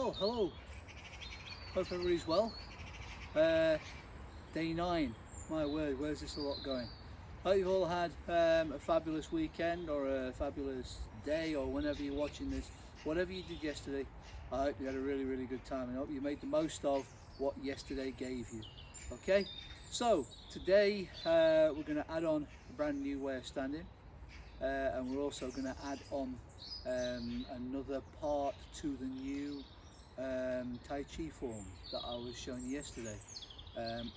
Well, hello. Hope everybody's well. Day 9. My word, where's this a lot going? Hope you've all had a fabulous weekend or a fabulous day, or whenever you're watching this. Whatever you did yesterday, I hope you had a really good time, and I hope you made the most of what yesterday gave you. Okay, so today we're going to add on a brand new way of standing, and we're also going to add on another part to the new Tai Chi form that I was showing you yesterday,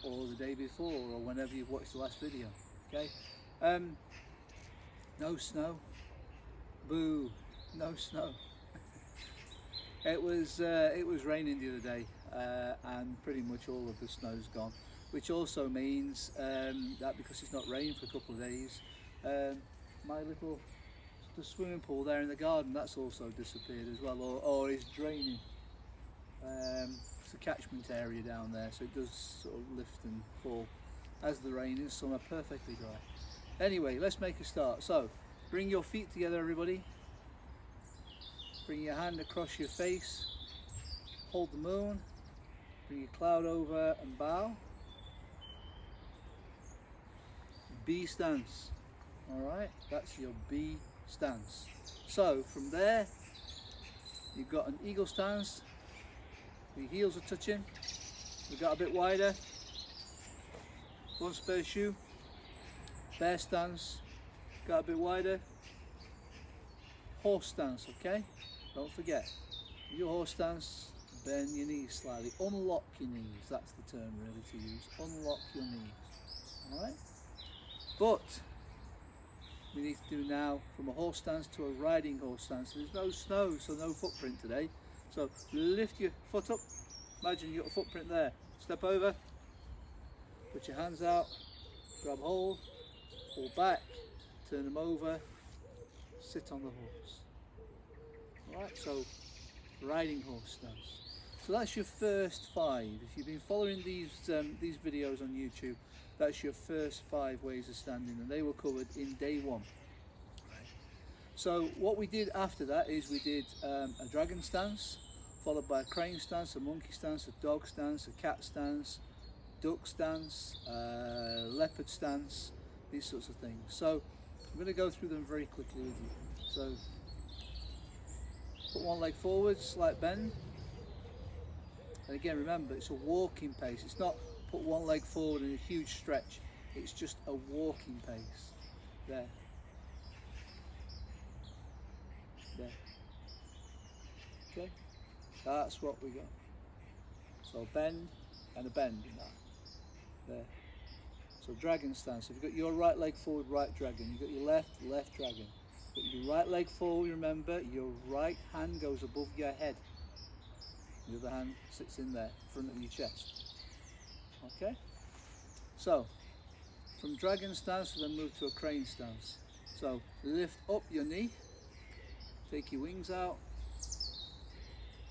or the day before, or whenever you've watched the last video. Okay, no snow, boo, no snow. It was raining the other day, and pretty much all of the snow's gone, which also means that because it's not raining for a couple of days, my little the swimming pool there in the garden, that's also disappeared as well, or is draining. It's a catchment area down there, so it does sort of lift and fall as the rain in summer, perfectly dry. Anyway, let's make a start. So bring your feet together, everybody. Bring your hand across your face, hold the moon, bring your cloud over and bow. B stance. Alright, that's your B stance. So from there, you've got an eagle stance, your heels are touching, we've got a bit wider, one spare shoe, bear stance, got a bit wider, horse stance, okay? Don't forget, your horse stance, bend your knees slightly, unlock your knees, that's the term really to use, unlock your knees, alright? But we need to do now from a horse stance to a riding horse stance. There's no snow, so no footprint today. So lift your foot up, imagine you've got a footprint there, step over, put your hands out, grab hold, pull back, turn them over, sit on the horse. Alright, so riding horse stance. So that's your first 5. If you've been following these videos on YouTube, that's your first 5 ways of standing, and they were covered in day 1. Right. So what we did after that is we did a dragon stance, followed by a crane stance, a monkey stance, a dog stance, a cat stance, duck stance, leopard stance, these sorts of things. So I'm going to go through them very quickly with you. So put one leg forward, slight bend. And again, remember, it's a walking pace. It's not put one leg forward in a huge stretch. It's just a walking pace. There. There. Okay? That's what we got. So bend and a bend in that. There. So dragon stance. If you've got your right leg forward, right dragon. You've got your left dragon. Put your right leg forward, remember, your right hand goes above your head. The other hand sits in there, in front of your chest. Okay? So, from dragon stance, we then move to a crane stance. So, lift up your knee, take your wings out,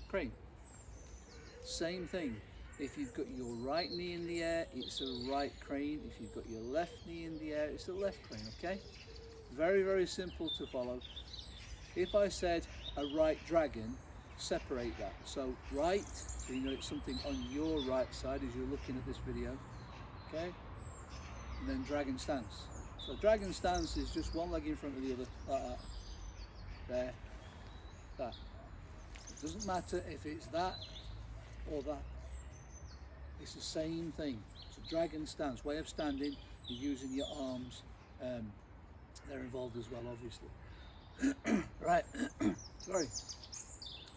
crane. Same thing. If you've got your right knee in the air, it's a right crane. If you've got your left knee in the air, it's a left crane, okay? Very simple to follow. If I said a right dragon, separate that. So right, so you know it's something on your right side as you're looking at this video, okay? And then dragon stance. So dragon stance is just one leg in front of the other, like that. There, that. It doesn't matter if it's that or that. It's the same thing. It's a dragon stance, way of standing. You're using your arms. They're involved as well, obviously. Right, sorry.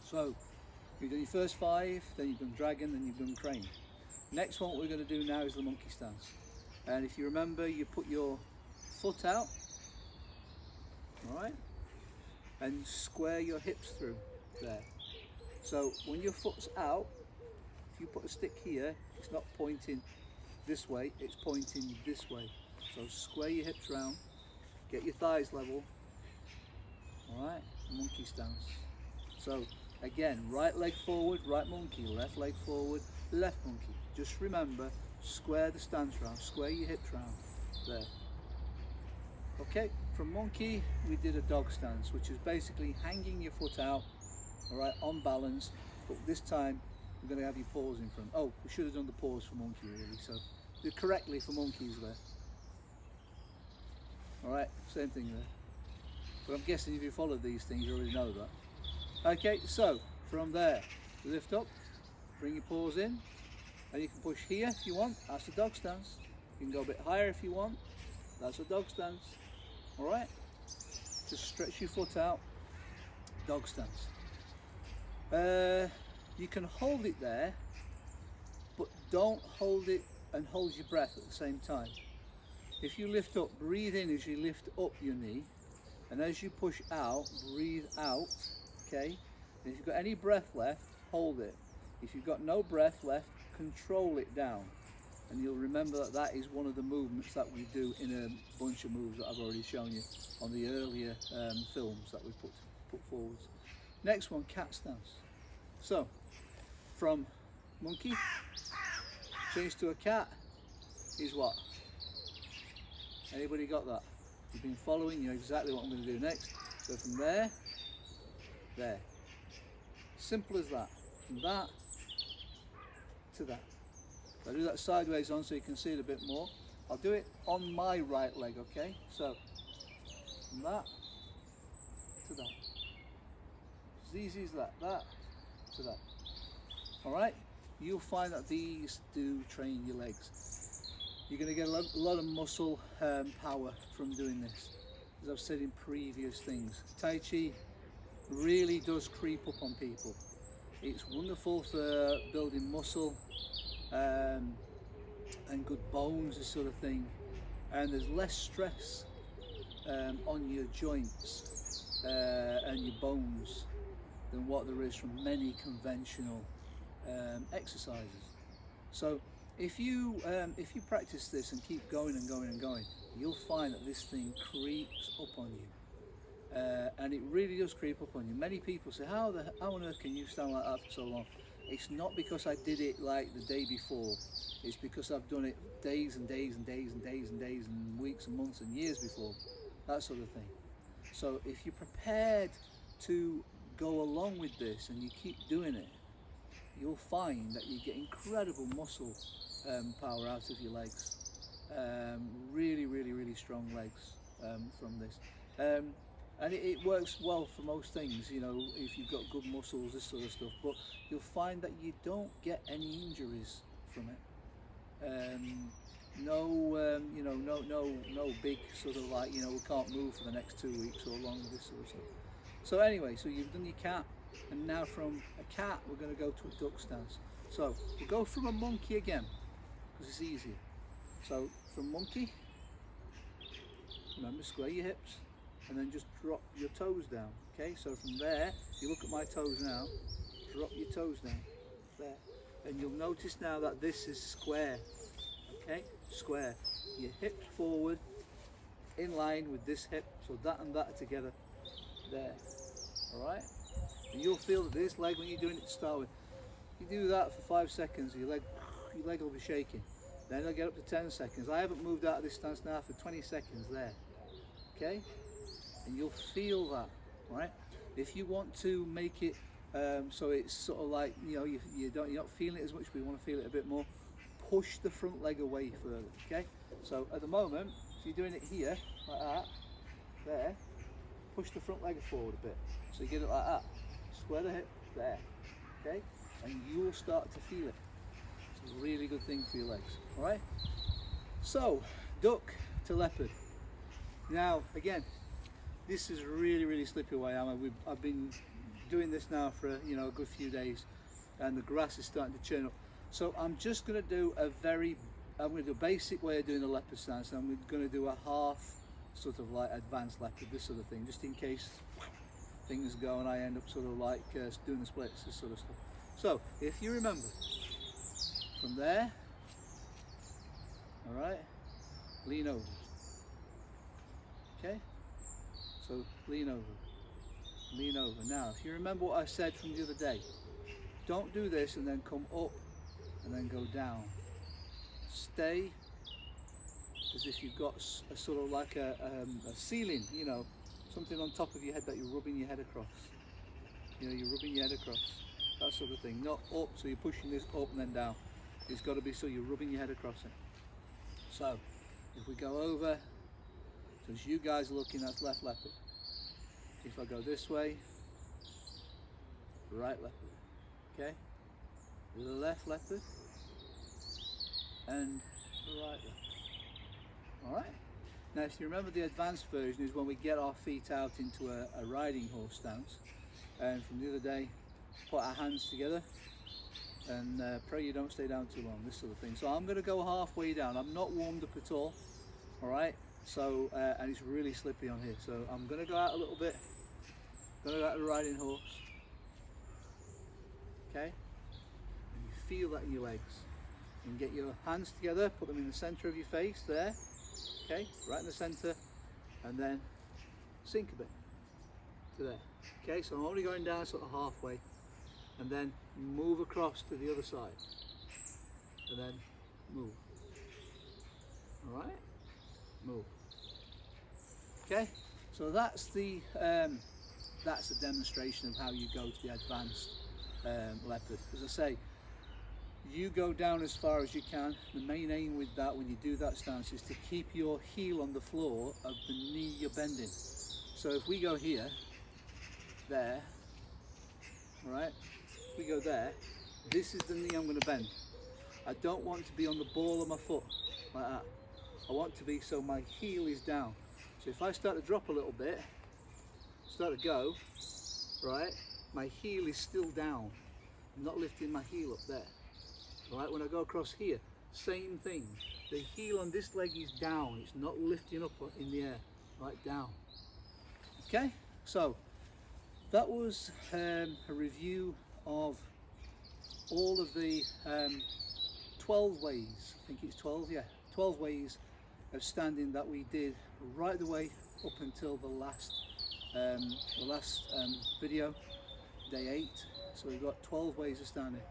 So, you've done your first 5, then you've done dragon, then you've done crane. Next one, what we're going to do now is the monkey stance. And if you remember, you put your foot out, alright, and square your hips through there. So, when your foot's out, if you put a stick here, it's not pointing this way, it's pointing this way. So, square your hips round, get your thighs level, alright, monkey stance. So, again, right leg forward, right monkey, left leg forward, left monkey. Just remember, square the stance round, square your hips round, there. Okay, from monkey, we did a dog stance, which is basically hanging your foot out, all right, on balance, but this time we're going to have your paws in front. Oh, we should have done the paws for monkey really, so do it correctly for monkeys there. Alright, same thing there. But I'm guessing if you followed these things you already know that. Okay, so from there, lift up, bring your paws in, and you can push here if you want, that's a dog stance. You can go a bit higher if you want, that's a dog stance. Alright, just stretch your foot out, dog stance. You can hold it there, but don't hold it and hold your breath at the same time. If you lift up, breathe in as you lift up your knee, and as you push out, breathe out, okay? And if you've got any breath left, hold it. If you've got no breath left, control it down. And you'll remember that that is one of the movements that we do in a bunch of moves that I've already shown you on the earlier films that we put forward. Next one, cat stance. So, from monkey, change to a cat is what? Anybody got that? You've been following, you know exactly what I'm going to do next. So from there, there. Simple as that. From that to that. I'll do that sideways on so you can see it a bit more. I'll do it on my right leg, okay? So from that to that. As easy as that. That to that. Alright? You'll find that these do train your legs. You're going to get a lot of muscle power from doing this, as I've said in previous things. Tai Chi really does creep up on people. It's wonderful for building muscle and good bones, this sort of thing, and there's less stress on your joints and your bones than what there is from many conventional exercises. So if you practice this and keep going and going and going, you'll find that this thing creeps up on you, and it really does creep up on you. Many people say, how on earth can you stand like that for so long? It's not because I did it like the day before, it's because I've done it days and days and days and days and days and weeks and months and years before, that sort of thing. So if you're prepared to go along with this and you keep doing it, you'll find that you get incredible muscle power out of your legs. Really, really, really strong legs from this. And it works well for most things, you know, if you've got good muscles, this sort of stuff, but you'll find that you don't get any injuries from it. You know, no big sort of like, you know, we can't move for the next 2 weeks or longer, this sort of stuff. So anyway, so you've done your cat, and now from a cat we're going to go to a duck stance. So we'll go from a monkey again, because it's easier. So from monkey, remember, square your hips, and then just drop your toes down. Okay, so from there, if you look at my toes now, drop your toes down, there. And you'll notice now that this is square, okay, square. Your hips forward, in line with this hip, so that and that are together, there, all right? And you'll feel that this leg, when you're doing it to start with, you do that for 5 seconds, your leg will be shaking. Then it'll get up to 10 seconds. I haven't moved out of this stance now for 20 seconds there, okay? And you'll feel that, right? If you want to make it so it's sort of like, you know, you're not feeling it as much, but you want to feel it a bit more, push the front leg away further, okay? So at the moment, if you're doing it here, like that, there, push the front leg forward a bit. So you get it like that, square the hip, there, okay? And you will start to feel it. It's a really good thing for your legs, all right? So, duck to leopard. Now, again, this is really, really slippery where I am. I've been doing this now for a good few days, and the grass is starting to churn up. So I'm just going to do a basic way of doing a leopard stance, and I'm going to do a half sort of like advanced leopard, this sort of thing, just in case things go and I end up sort of like doing the splits, this sort of stuff. So if you remember, from there, all right, lean over. Okay, so lean over, lean over. Now, if you remember what I said from the other day, don't do this and then come up and then go down. Stay as if you've got a sort of like a ceiling, you know, something on top of your head that you're rubbing your head across. You know, you're rubbing your head across. that sort of thing. Not up, so you're pushing this up and then down. It's got to be so you're rubbing your head across it. So if we go over, so as you guys are looking, that's left leopard. If I go this way, right leopard, okay? Left leopard and right leopard. All right? Now, if you remember, the advanced version is when we get our feet out into a riding horse stance. And from the other day, put our hands together and pray you don't stay down too long, this sort of thing. So I'm going to go halfway down. I'm not warmed up at all, all right? So, and it's really slippy on here. So I'm going to go out a little bit. Going to go out the riding horse. Okay? And you feel that in your legs. And get your hands together, put them in the center of your face there. Okay, right in the center, and then sink a bit to there. Okay, so I'm only going down sort of halfway, and then move across to the other side, and then move. All right, move. Okay, so that's the demonstration of how you go to the advanced leopard. As I say, you go down as far as you can. The main aim with that, when you do that stance, is to keep your heel on the floor of the knee you're bending. So if we go here, there, all right, if we go there, this is the knee I'm going to bend. I don't want to be on the ball of my foot like that. I want to be so my heel is down. So if I start to drop a little bit, start to go, right, my heel is still down. I'm not lifting my heel up there. Right, when I go across here, same thing. The heel on this leg is down. It's not lifting up in the air, right down. Okay, so that was a review of all of the 12 ways, I think it's 12, yeah, 12 ways of standing that we did right the way up until the last video, day 8. So we've got 12 ways of standing.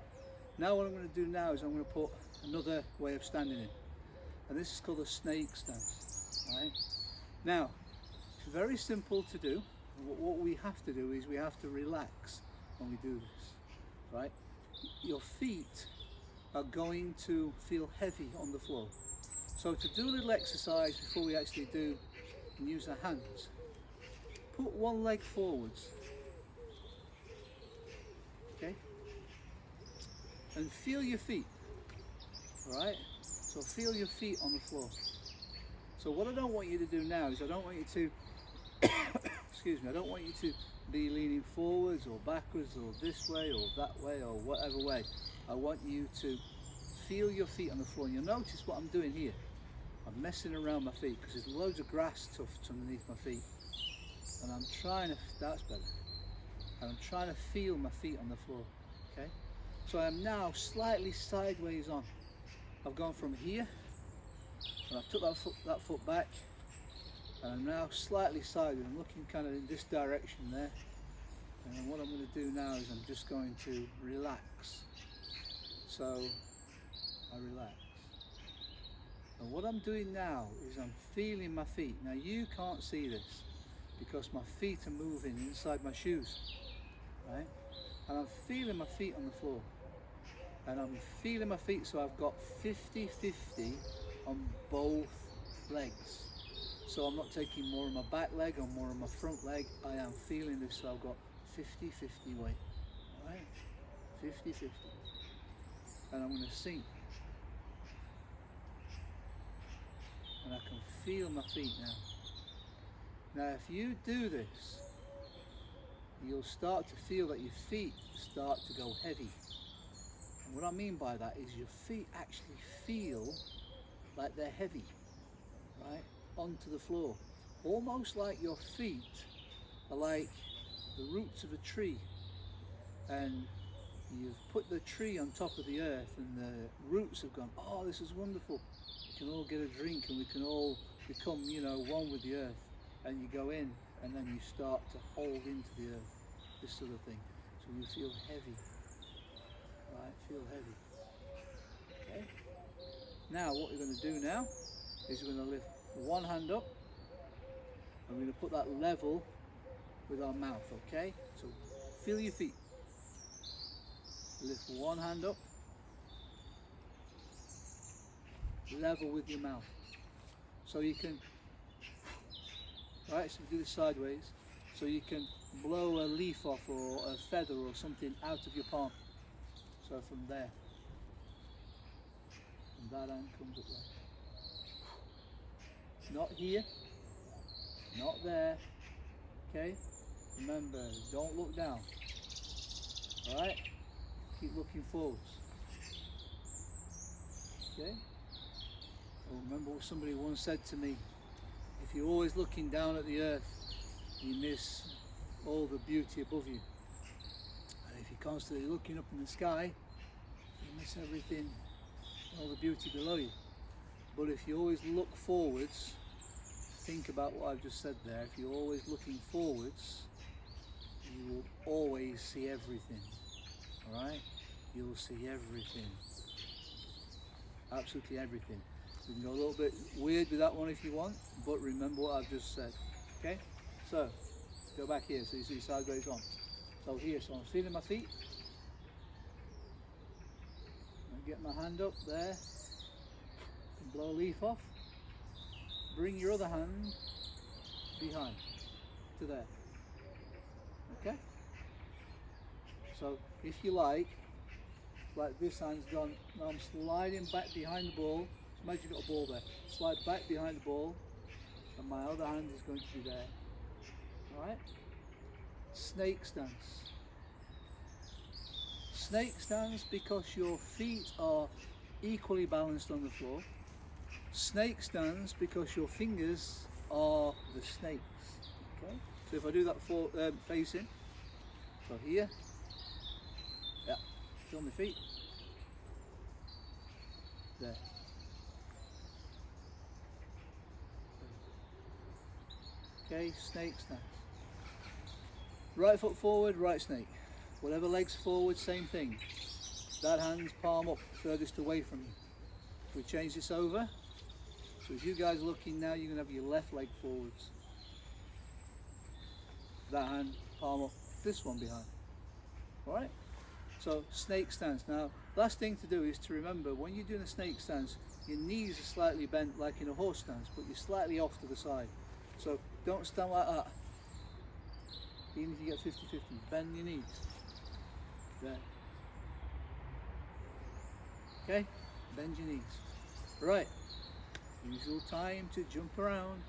Now what I'm going to do now is I'm going to put another way of standing in, and this is called a snake stance. Right? Now, it's very simple to do. What we have to do is we have to relax when we do this. Right? Your feet are going to feel heavy on the floor. So to do a little exercise before we actually do and use our hands, put one leg forwards. Okay? And feel your feet, all right? So feel your feet on the floor. So what I don't want you to do now is I don't want you to, excuse me, I don't want you to be leaning forwards or backwards or this way or that way or whatever way. I want you to feel your feet on the floor. And you'll notice what I'm doing here. I'm messing around my feet because there's loads of grass tufts underneath my feet. And I'm trying to, that's better. And I'm trying to feel my feet on the floor, okay? So I am now slightly sideways on. I've gone from here, and I've took that foot back, and I'm now slightly sideways. I'm looking kind of in this direction there. And then what I'm going to do now is I'm just going to relax. So I relax. And what I'm doing now is I'm feeling my feet. Now you can't see this because my feet are moving inside my shoes, right? And I'm feeling my feet on the floor. And I'm feeling my feet, so I've got 50-50 on both legs. So I'm not taking more on my back leg or more on my front leg. I am feeling this, so I've got 50-50 weight, all right? 50-50. And I'm going to sink. And I can feel my feet now. Now if you do this, you'll start to feel that your feet start to go heavy. And what I mean by that is your feet actually feel like they're heavy, right, onto the floor. Almost like your feet are like the roots of a tree, and you've put the tree on top of the earth and the roots have gone, oh, this is wonderful. We can all get a drink and we can all become, you know, one with the earth. And you go in and then you start to hold into the earth, this sort of thing. So you feel heavy, right? Feel heavy, okay? Now what we're going to do now is we're going to lift one hand up and we're going to put that level with our mouth, okay? So feel your feet. Lift one hand up, level with your mouth. So you can, right, so do this sideways, so you can blow a leaf off or a feather or something out of your palm. So from there, and that hand comes up there. Not here, not there, okay? Remember, don't look down, alright? Keep looking forwards, okay? I remember what somebody once said to me, if you're always looking down at the earth, you miss all the beauty above you. And if you're constantly looking up in the sky, you miss everything, all the beauty below you. But if you always look forwards, think about what I've just said there, if you're always looking forwards, you will always see everything, alright? You'll see everything, absolutely everything. You can go a little bit weird with that one if you want, but remember what I've just said, okay? So, go back here so you see sideways on. So here, so I'm feeling my feet. I get my hand up there, and blow a leaf off. Bring your other hand behind, to there, okay? So, if you like this hand's gone, now I'm sliding back behind the ball. Imagine you've got a ball there. Slide back behind the ball, and my other hand is going to be there. Alright? Snake stance. Snake stance because your feet are equally balanced on the floor. Snake stance because your fingers are the snakes. Okay? So if I do that for facing, so here, yeah, feel my feet. There. Okay, snake stance. Right foot forward, right snake. Whatever legs forward, same thing. That hand's palm up, furthest away from you. We change this over. So as you guys are looking now, you're going to have your left leg forwards. That hand, palm up, this one behind. Alright? So snake stance. Now, last thing to do is to remember, when you're doing a snake stance, your knees are slightly bent like in a horse stance, but you're slightly off to the side. So don't stand like that. Even if you get 50-50, bend your knees. There. Okay? Bend your knees. Right. Usual time to jump around.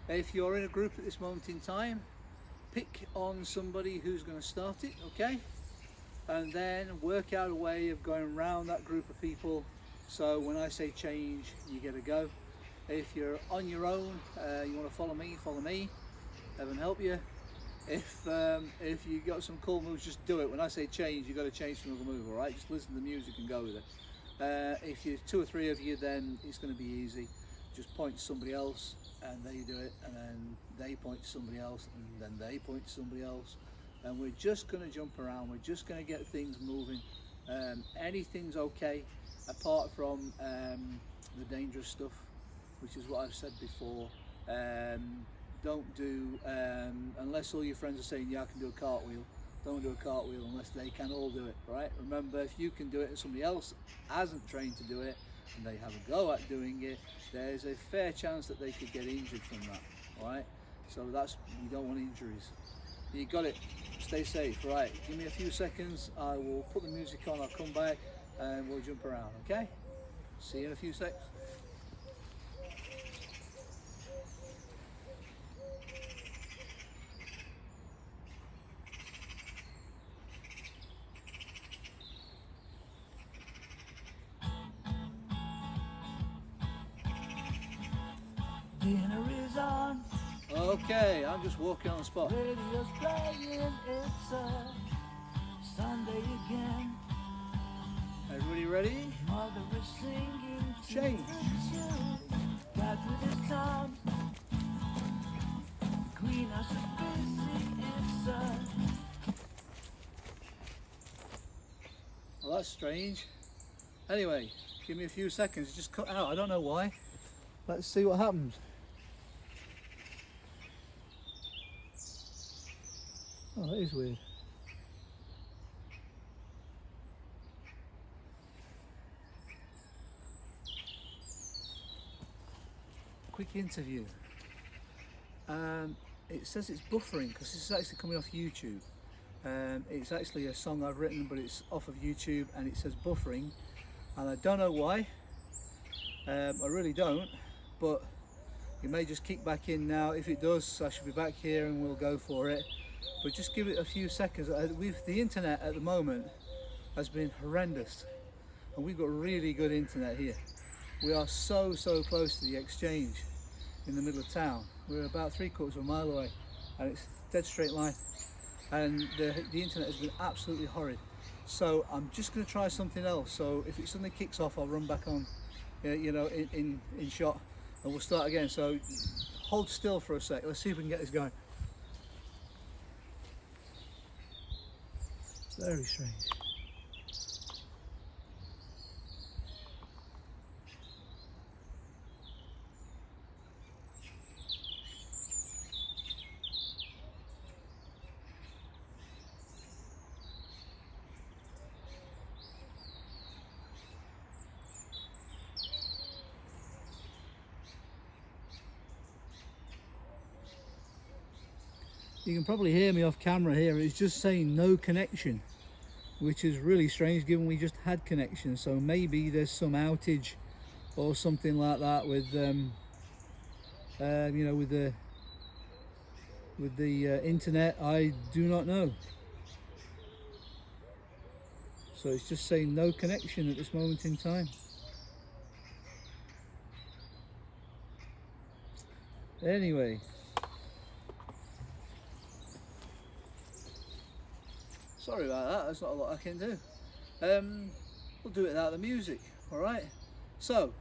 If you're in a group at this moment in time, pick on somebody who's going to start it, okay? And then work out a way of going around that group of people. So when I say change, you get a go. If you're on your own, you want to follow me, heaven help you. If you got some cool moves, just do it. When I say change, you've got to change to another move, all right? Just listen to the music and go with it. If you're 2 or 3 of you, then it's going to be easy. Just point to somebody else, and they do it, and then they point to somebody else, and then they point to somebody else. And we're just going to jump around. We're just going to get things moving. Anything's okay, apart from the dangerous stuff, which is what I've said before. Don't do, unless all your friends are saying, yeah, I can do a cartwheel, don't do a cartwheel unless they can all do it, right? Remember, if you can do it and somebody else hasn't trained to do it, and they have a go at doing it, there's a fair chance that they could get injured from that, all right? So that's, you don't want injuries. You got it, stay safe, right? Give me a few seconds, I will put the music on, I'll come back, and we'll jump around, okay? See you in a few seconds. Dinner is on. Okay, I'm just walking on the spot. Radio's playing. It's a Sunday again. Everybody ready? Mother is singing to Change. the tune. God with his tongue. Queen House is busy. It's a Well, that's strange. Anyway, give me a few seconds. It just cut out. I don't know why. Let's see what happens. Oh, that is weird. quick interview. It says it's buffering because this is actually coming off YouTube. It's actually a song I've written, but it's off of YouTube, and it says buffering, and I don't know why. I really don't, but you may just kick back in now. If it does, I should be back here and we'll go for it. But just give it a few seconds. The internet at the moment has been horrendous, and we've got really good internet here. We are so close to the exchange in the middle of town. We're about 3/4 of a mile away, and it's dead straight line. And the internet has been absolutely horrid. So I'm just going to try something else. So if it suddenly kicks off, I'll run back on, you know, in shot, and we'll start again. So hold still for a sec. Let's see if we can get this going. Very strange. You can probably hear me off camera here. It's just saying no connection, which is really strange given we just had connection. So maybe there's some outage or something like that with you know, with the internet. I do not know. So it's just saying no connection at this moment in time. Anyway, sorry about that, there's not a lot I can do. We'll do it without the music, alright? So,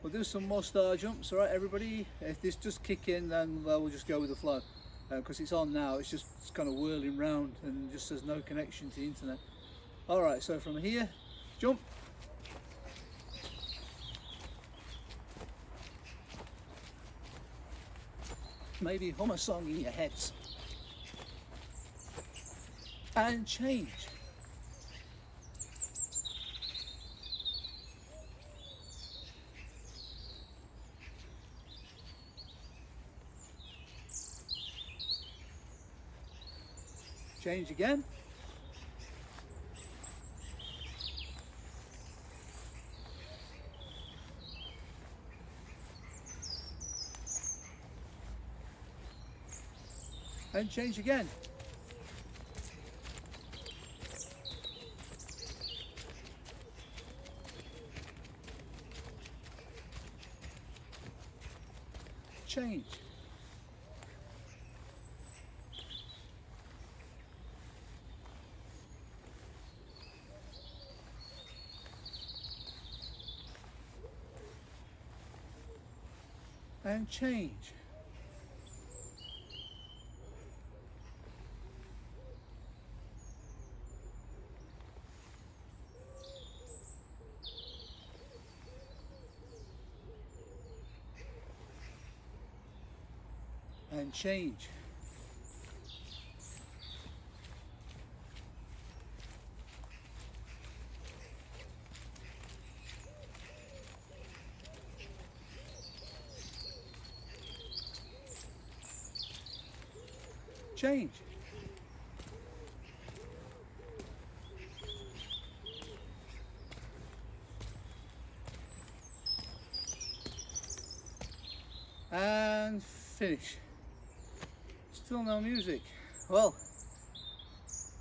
we'll do some more star jumps, alright everybody? If this just kick in, then we'll just go with the flow. Because it's on now, it's kind of whirling round and just says no connection to the internet. Alright, so from here, jump. Maybe hum a song in your heads. And change. Change again. And change again. Change. And change. And change. Change. And finish. Still no music. Well,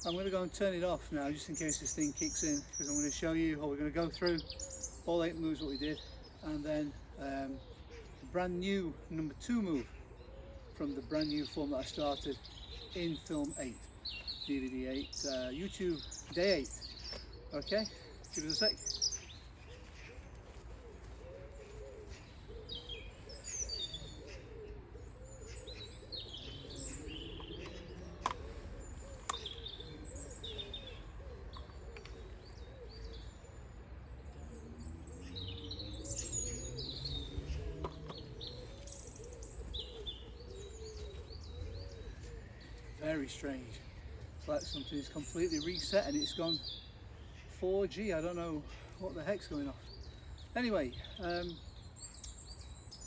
I'm going to go and turn it off now just in case this thing kicks in, because I'm going to show you, or we're going to go through all 8 moves what we did, and then the brand new number 2 move from the brand new form that I started in film 8, DVD 8, YouTube day 8. Okay, give it a sec. Very strange. It's like something's completely reset and it's gone 4G. I don't know what the heck's going on. Anyway,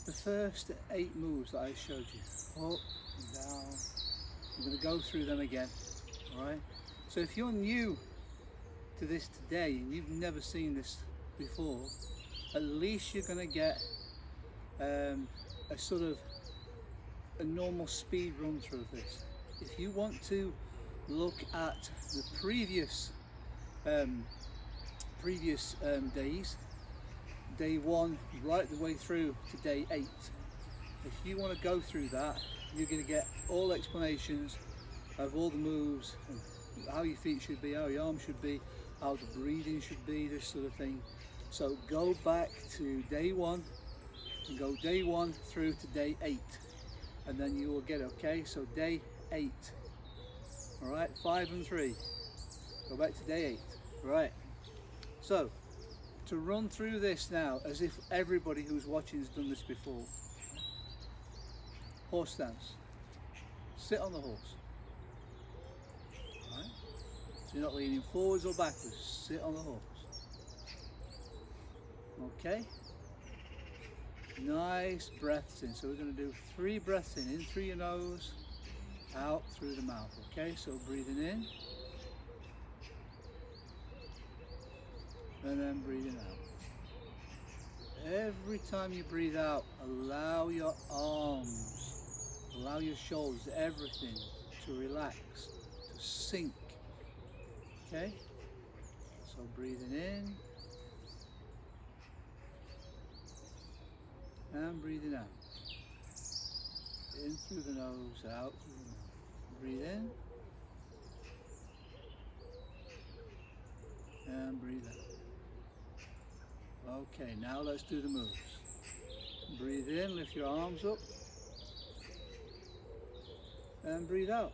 the first 8 moves that I showed you, up and down, I'm going to go through them again. All right. So if you're new to this today and you've never seen this before, at least you're going to get a sort of a normal speed run through of this. If you want to look at the previous days, day 1 right the way through to day 8, if you want to go through that, you're going to get all explanations of all the moves and how your feet should be, how your arms should be, how the breathing should be, this sort of thing. So go back to day 1 and go day 1 through to day 8, and then you will get, okay, so day 8, all right, 5 and 3, go back to day 8, right. So to run through this now as if everybody who's watching has done this before. Horse stance, sit on the horse, all right, so you're not leaning forwards or backwards, sit on the horse, okay. Nice breaths in. So we're going to do 3 breaths in through your nose, out through the mouth. Okay, so breathing in and then breathing out. Every time you breathe out, allow your arms, allow your shoulders, everything to relax, to sink. Okay, so breathing in and breathing out. In through the nose, out through the mouth. Breathe in and breathe out. Okay, now let's do the moves. Breathe in, lift your arms up and breathe out.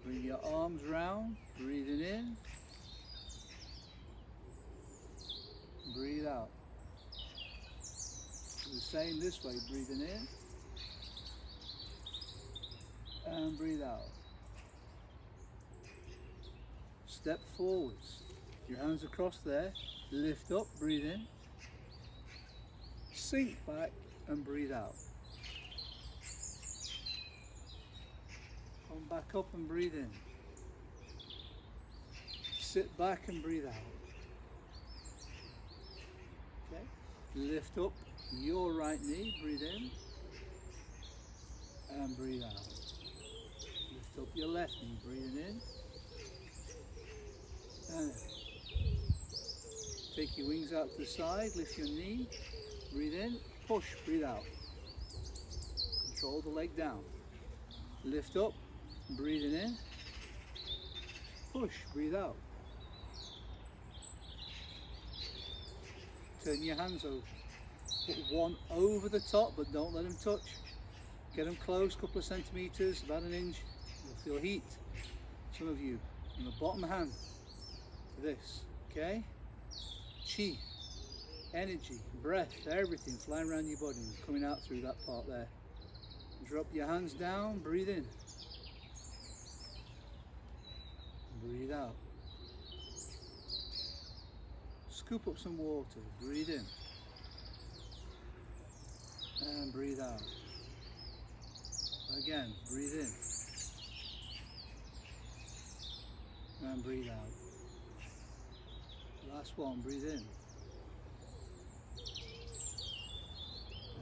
Bring your arms round, breathing in, breathe out. Do the same this way, breathing in and breathe out. Step forwards, your hands across there, lift up, breathe in, sink back and breathe out. Come back up and breathe in. Sit back and breathe out. Okay, lift up your right knee, breathe in and breathe out. Lift up your left knee, breathing in and out. Take your wings out to the side, lift your knee, breathe in, push, breathe out. Control the leg down. Lift up, breathing in, push, breathe out. Turn your hands over. Put one over the top, but don't let them touch. Get them close, couple of centimeters, about an inch. You'll feel heat. Some of you, from the bottom hand to this, okay? Chi, energy, breath, everything flying around your body, coming out through that part there. Drop your hands down, breathe in. Breathe out. Scoop up some water, breathe in. And breathe out. Again, breathe in. And breathe out. Last one, breathe in.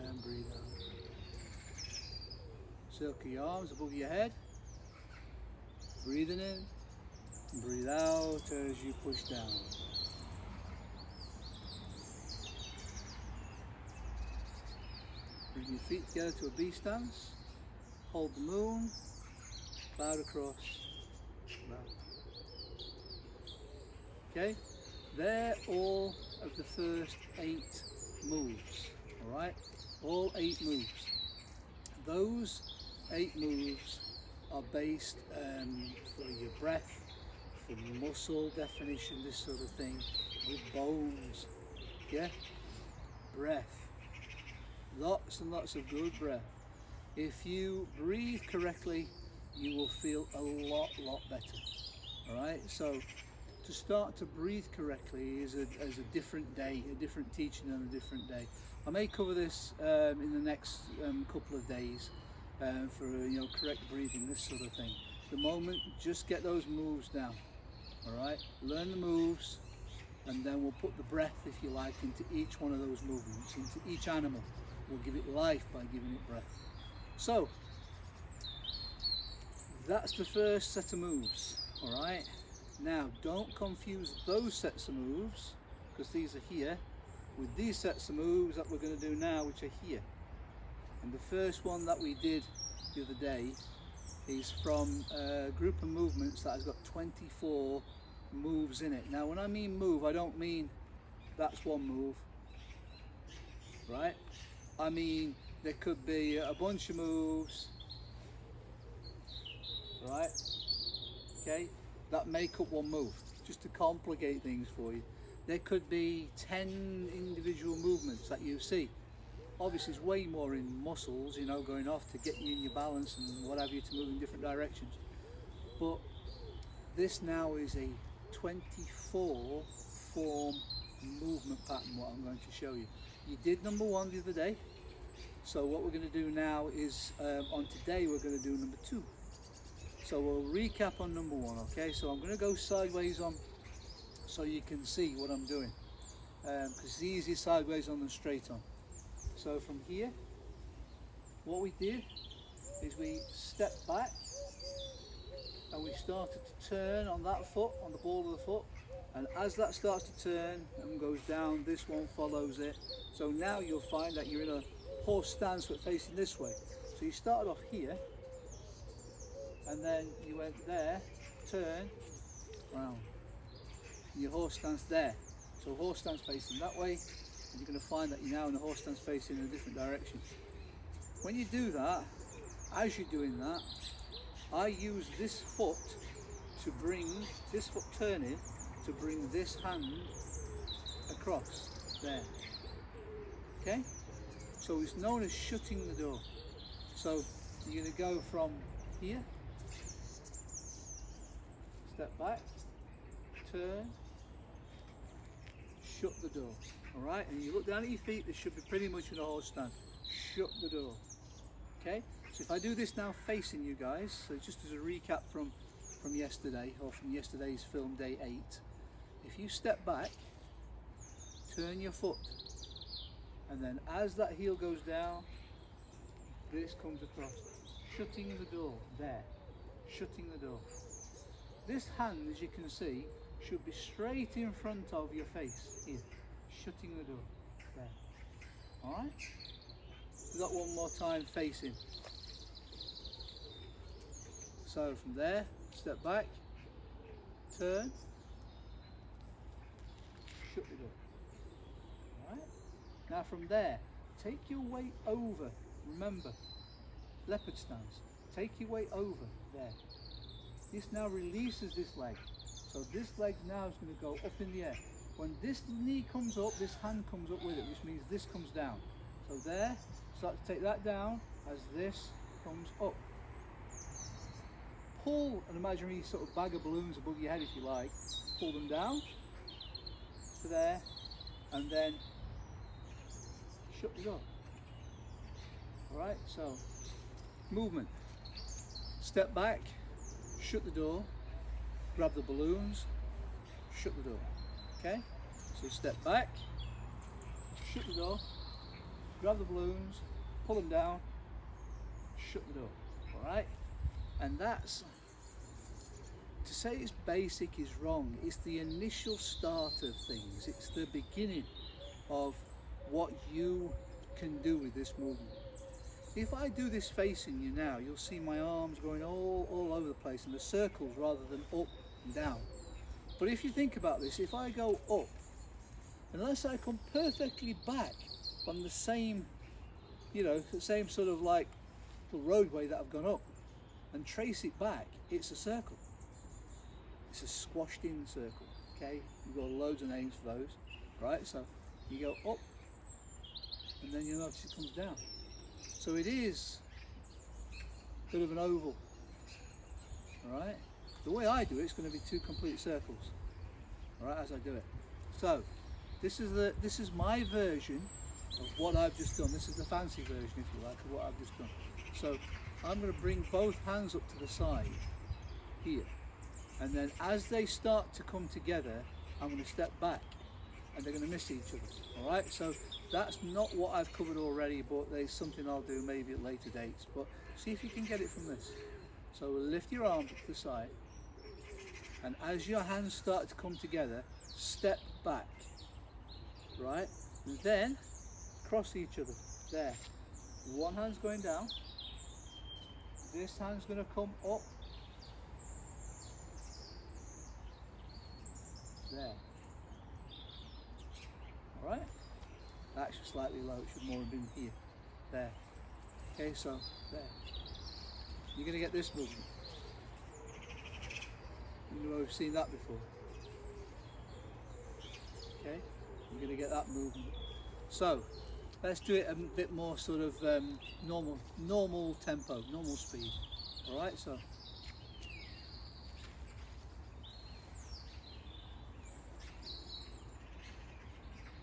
And breathe out. Circle your arms above your head. Breathing in. Breathe out as you push down. Bring your feet together to a B stance. Hold the moon. Cloud across. Cloud. Okay, they're all of the first 8 moves. All right, all 8 moves. Those 8 moves are based for your breath, for muscle definition, this sort of thing, with bones. Yeah, breath. Lots and lots of good breath. If you breathe correctly, you will feel a lot better. All right, so to start to breathe correctly is a different day, a different teaching on a different day. I may cover this in the next couple of days for correct breathing, this sort of thing. The moment, just get those moves down. All right, learn the moves, and then we'll put the breath, if you like, into each one of those movements, into each animal. We'll give it life by giving it breath. So that's the first set of moves. All right, now don't confuse those sets of moves, because these are here, with these sets of moves that we're going to do now, which are here. And the first one that we did the other day is from a group of movements that has got 24 moves in it. Now when I mean move, I don't mean that's one move, right? I mean there could be a bunch of moves, right? Okay, that make up one move, just to complicate things for you. There could be 10 individual movements that you see. Obviously it's way more in muscles, going off to get you in your balance and what have you, to move in different directions. But this now is a 24 form movement pattern, what I'm going to show you. You did number 1 the other day. So what we're going to do now is, on today we're going to do number 2. So we'll recap on number 1, okay? So I'm going to go sideways on so you can see what I'm doing. Because it's easier sideways on than straight on. So from here, what we did is we stepped back and we started to turn on that foot, on the ball of the foot, and as that starts to turn and goes down, this one follows it. So now you'll find that you're in a horse stance but facing this way. So you started off here and then you went there, turn, round. And your horse stance there. So horse stance facing that way, and you're going to find that you're now in a horse stance facing in a different direction. When you do that, as you're doing that, I use this foot to bring, this foot turning, to bring this hand across there. Okay? So it's known as shutting the door. So you're going to go from here, step back, turn, shut the door. Alright, and you look down at your feet, they should be pretty much in a horse stance. Shut the door. Okay, so if I do this now facing you guys, so just as a recap from yesterday, or from yesterday's film day 8, if you step back, turn your foot, and then as that heel goes down, this comes across, shutting the door, there, shutting the door. This hand, as you can see, should be straight in front of your face, here, shutting the door, there. Alright? Do that one more time, facing. So from there, step back, turn, shut the door. Alright? Now from there, take your weight over, remember, leopard stance, take your weight over, there. This now releases this leg. So this leg now is going to go up in the air. When this knee comes up, this hand comes up with it, which means this comes down. So there, start to take that down as this comes up. Pull an imaginary sort of bag of balloons above your head if you like. Pull them down to there, and then shut the door. Alright, so movement. Step back, shut the door, grab the balloons, shut the door. Okay? So step back, shut the door, grab the balloons, pull them down, shut the door. Alright? And that's, to say it's basic is wrong. It's the initial start of things. It's the beginning of what you can do with this movement. If I do this facing you now, you'll see my arms going all over the place in the circles rather than up and down. But if you think about this, if I go up, unless I come perfectly back on the same, the same sort of like the roadway that I've gone up, and trace it back, it's a circle. It's a squashed in circle, okay? You've got loads of names for those, right? So you go up, and then you'll notice it comes down. So it is a bit of an oval, all right? The way I do it, it's going to be 2 complete circles. all right, as I do it. So this is my version of what I've just done. This is the fancy version, if you like, of what I've just done. So I'm going to bring both hands up to the side here, and then as they start to come together, I'm going to step back, and they're going to miss each other. All right, so that's not what I've covered already, but there's something I'll do maybe at later dates. But see if you can get it from this. So lift your arms up to the side, and as your hands start to come together, step back, right? And then cross each other, there. One hand's going down, this hand's going to come up, there. All right? Actually slightly low, it should more have been here, there. Okay, so there. You're going to get this movement. You know, we've seen that before. Okay, you're going to get that movement. So let's do it a bit more sort of normal tempo, normal speed. All right, so.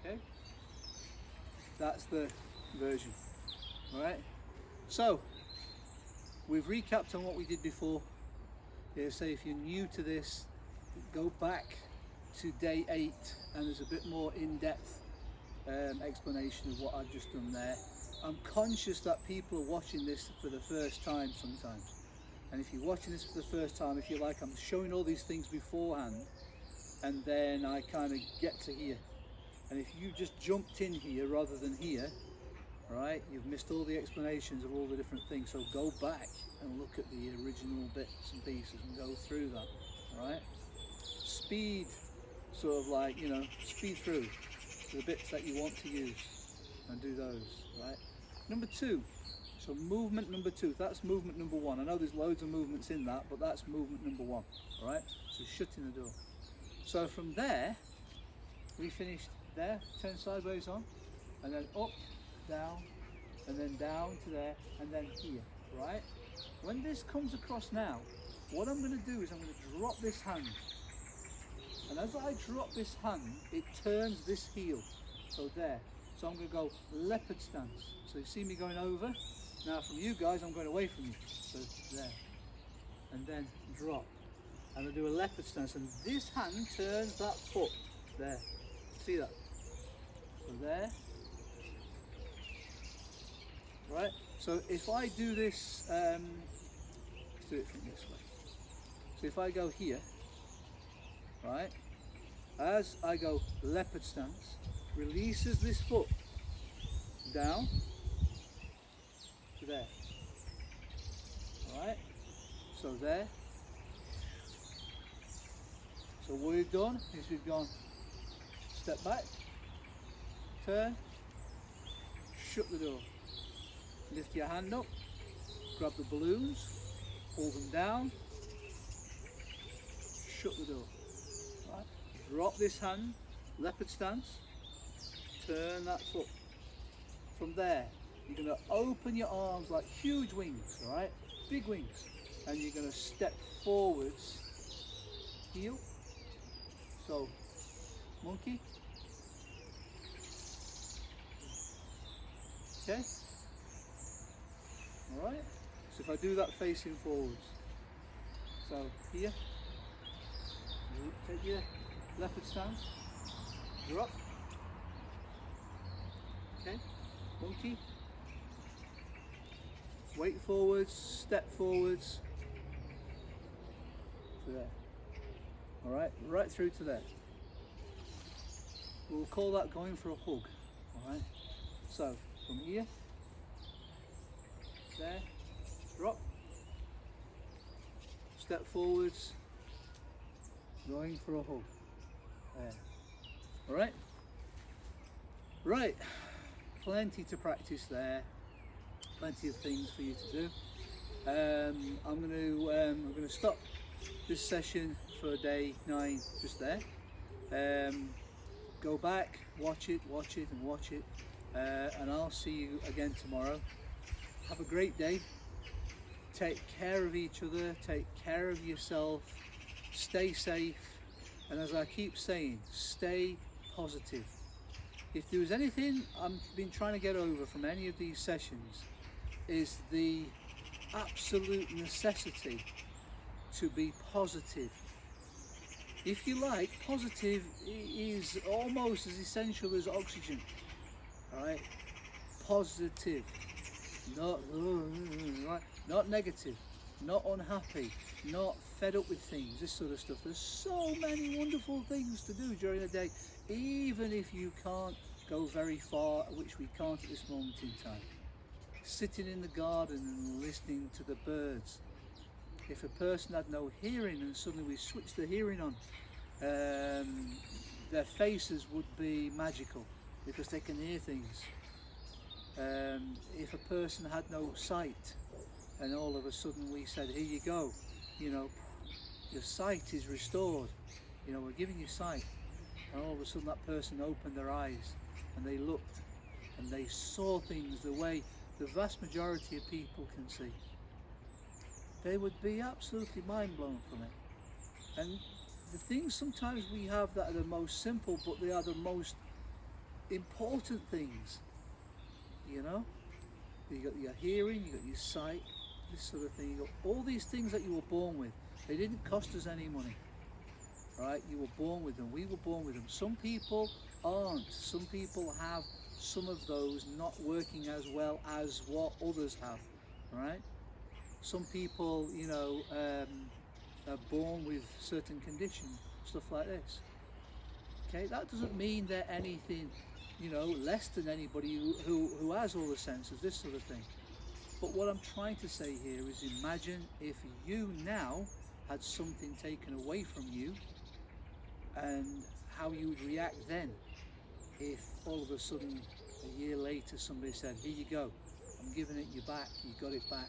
Okay, that's the version. All right, so we've recapped on what we did before. Yeah, so if you're new to this, go back to day 8, and there's a bit more in-depth explanation of what I've just done there. I'm conscious that people are watching this for the first time sometimes, and if you're watching this for the first time, if you like, I'm showing all these things beforehand, and then I kind of get to here, and if you just jumped in here rather than here, right, you've missed all the explanations of all the different things. So go back and look at the original bits and pieces and go through that. All right, speed, sort of like, you know, speed through the bits that you want to use and do those. Right, number 2, so movement number 2, that's movement number 1. I know there's loads of movements in that, but that's movement number 1. All right, so shutting the door. So from there we finished there, turn sideways on, and then up, down, and then down to there, and then here, right? When this comes across now, what I'm going to do is I'm going to drop this hand, and as I drop this hand, it turns this heel, so there. So I'm going to go leopard stance. So you see me going over. Now from you guys, I'm going away from you, so there, and then drop, and I'll do a leopard stance, and this hand turns that foot, there. See that? So there. Right, so if I do this, let's do it from this way. So if I go here, right, as I go leopard stance, releases this foot down to there. Alright, so there. So what we've done is we've gone step back, turn, shut the door. Lift your hand up, grab the balloons, hold them down, shut the door. Right. Drop this hand, leopard stance, turn that foot. From there, you're going to open your arms like huge wings, all right? Big wings. And you're going to step forwards, heel. So, monkey. Okay? Alright, so if I do that facing forwards, so here, take your leopard stance, drop, okay, monkey, weight forwards, step forwards, to there, alright, right through to there. We'll call that going for a hug, alright, so from here, there, drop, step forwards, going for a hug, there. All right, right, plenty to practice there, plenty of things for you to do. I'm going to stop this session for day 9 just there. Go back, watch it, and watch it, and I'll see you again tomorrow. Have a great day. Take care of each other, take care of yourself, stay safe, And as I keep saying, stay positive. If there was anything I've been trying to get over from any of these sessions, is the absolute necessity to be positive. If you like, positive is almost as essential as oxygen, right? Positive, not negative, not unhappy, not fed up with things, this sort of stuff. There's so many wonderful things to do during the day, even if you can't go very far, which we can't at this moment in time. Sitting in the garden and listening to the birds. If a person had no hearing and suddenly we switched the hearing on, their faces would be magical because they can hear things. If a person had no sight and all of a sudden we said, here you go, you know, your sight is restored, you know, we're giving you sight, and all of a sudden that person opened their eyes and they looked and they saw things the way the vast majority of people can see. They would be absolutely mind blown from it. And the things sometimes we have that are the most simple, but they are the most important things, you know. You got your hearing, you got your sight, this sort of thing. You got all these things that you were born with. They didn't cost us any money, right? You were born with them. We were born with them. Some people aren't. Some people have some of those not working as well as what others have, right? Some people, you know, are born with certain conditions, stuff like this. Okay, that doesn't mean they're anything, you know, less than anybody who has all the senses, this sort of thing. But what I'm trying to say here is, imagine if you now had something taken away from you, and how you would react then if all of a sudden a year later somebody said, here you go, I'm giving it you back, you got it back.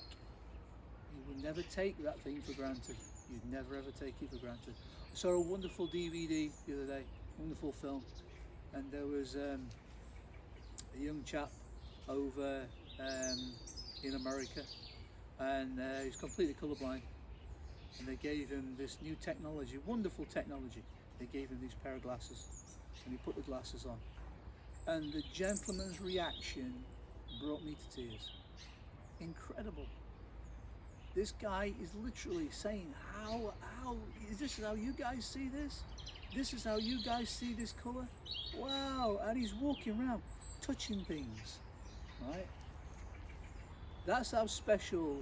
You would never take that thing for granted. You'd never ever take it for granted. I saw a wonderful DVD the other day, wonderful film, and there was a young chap over in America, and he's completely colourblind, and they gave him this new technology, wonderful technology. They gave him these pair of glasses, and he put the glasses on, and the gentleman's reaction brought me to tears. Incredible. This guy is literally saying, how is this how you guys see this? This is how you guys see this colour? Wow. And he's walking around touching things, right? That's how special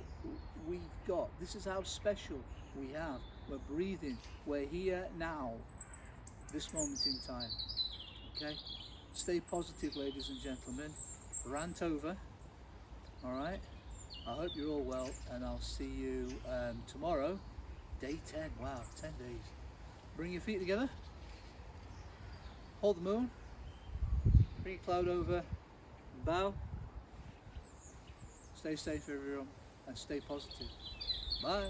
we've got. This is how special we have. We're breathing. We're here now, this moment in time. Okay? Stay positive, ladies and gentlemen. Rant over. All right? I hope you're all well, and I'll see you tomorrow, day 10. Wow, 10 days. Bring your feet together. Hold the moon. Bring your cloud over. Bow. Stay safe, everyone, and stay positive. Bye.